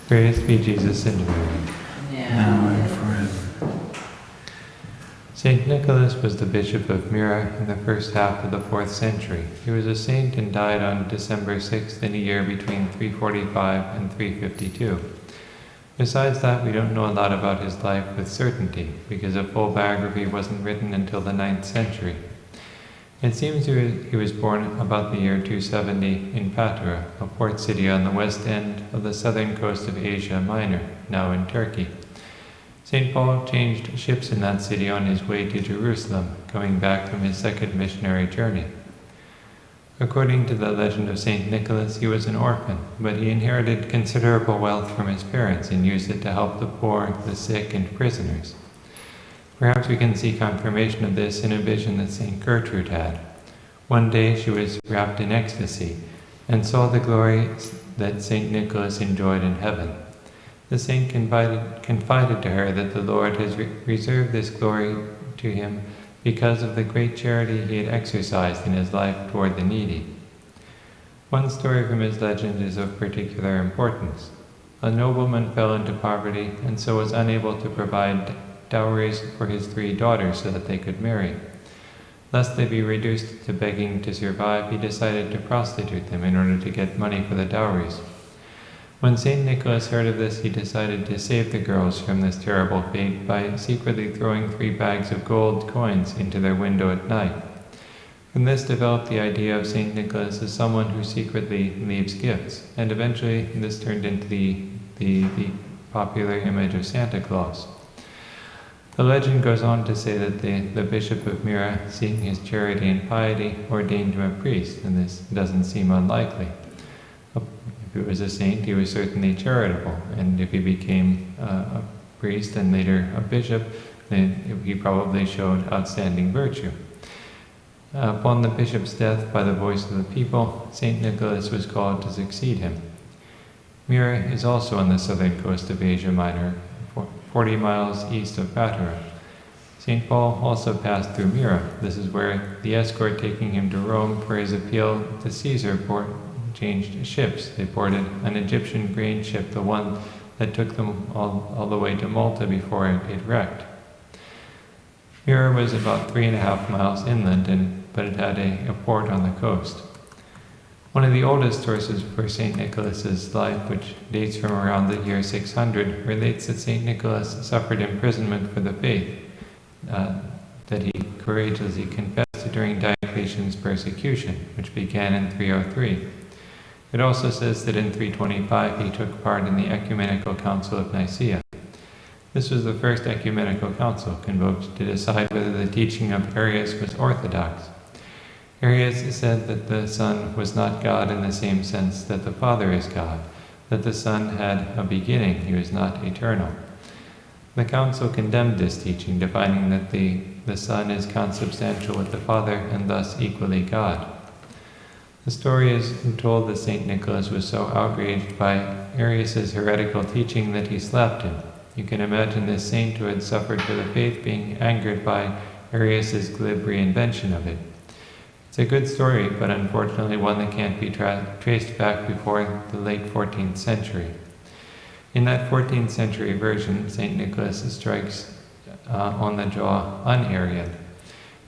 Praised be Jesus and Mary. Now and forever. Saint Nicholas was the Bishop of Myra in the first half of the 4th century. He was a saint and died on December 6th in a year between 345 and 352. Besides that, we don't know a lot about his life with certainty, because a full biography wasn't written until the 9th century. It seems he was born about the year 270 in Patara, a port city on the west end of the southern coast of Asia Minor, now in Turkey. St. Paul changed ships in that city on his way to Jerusalem, coming back from his second missionary journey. According to the legend of St. Nicholas, he was an orphan, but he inherited considerable wealth from his parents and used it to help the poor, the sick, and prisoners. Perhaps we can see confirmation of this in a vision that St. Gertrude had. One day she was wrapped in ecstasy and saw the glory that St. Nicholas enjoyed in heaven. The saint confided to her that the Lord has reserved this glory to him because of the great charity he had exercised in his life toward the needy. One story from his legend is of particular importance. A nobleman fell into poverty and so was unable to provide dowries for his 3 daughters so that they could marry. Lest they be reduced to begging to survive, he decided to prostitute them in order to get money for the dowries. When St. Nicholas heard of this, he decided to save the girls from this terrible fate by secretly throwing 3 bags of gold coins into their window at night. From this developed the idea of St. Nicholas as someone who secretly leaves gifts, and eventually this turned into the popular image of Santa Claus. The legend goes on to say that the Bishop of Myra, seeing his charity and piety, ordained him a priest, and this doesn't seem unlikely. If he was a saint, he was certainly charitable, and if he became a priest and later a bishop, then he probably showed outstanding virtue. Upon the bishop's death by the voice of the people, St. Nicholas was called to succeed him. Myra is also on the southern coast of Asia Minor, 40 miles east of Patara. St. Paul also passed through Myra. This is where the escort taking him to Rome for his appeal to Caesar changed ships. They boarded an Egyptian grain ship, the one that took them all the way to Malta before it wrecked. Myra was about 3.5 miles inland, but it had a port on the coast. One of the oldest sources for St. Nicholas's life, which dates from around the year 600, relates that St. Nicholas suffered imprisonment for the faith that he courageously confessed during Diocletian's persecution, which began in 303. It also says that in 325 he took part in the Ecumenical Council of Nicaea. This was the first ecumenical council convoked to decide whether the teaching of Arius was orthodox. Arius said that the Son was not God in the same sense that the Father is God, that the Son had a beginning, he was not eternal. The council condemned this teaching, defining that the Son is consubstantial with the Father and thus equally God. The story is told that St. Nicholas was so outraged by Arius's heretical teaching that he slapped him. You can imagine this saint who had suffered for the faith being angered by Arius's glib reinvention of it. It's a good story, but unfortunately one that can't be traced back before the late 14th century. In that 14th century version, St. Nicholas strikes on the jaw un-Arian.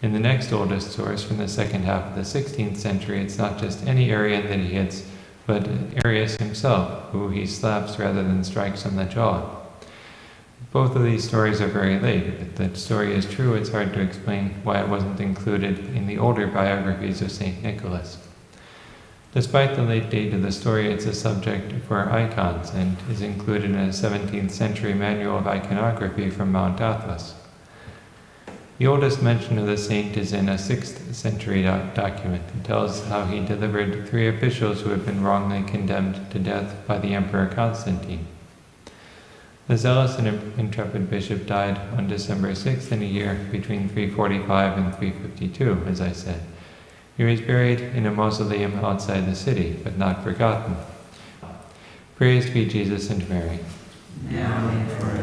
In the next oldest source, from the second half of the 16th century, it's not just any Arian that he hits, but Arius himself, who he slaps rather than strikes on the jaw. Both of these stories are very late. If the story is true, it's hard to explain why it wasn't included in the older biographies of St. Nicholas. Despite the late date of the story, it's a subject for icons and is included in a 17th century manual of iconography from Mount Athos. The oldest mention of the saint is in a 6th century document. It tells how he delivered 3 officials who had been wrongly condemned to death by the Emperor Constantine. The zealous and intrepid bishop died on December 6th in a year between 345 and 352, as I said. He was buried in a mausoleum outside the city, but not forgotten. Praised be Jesus and Mary. Now and forever.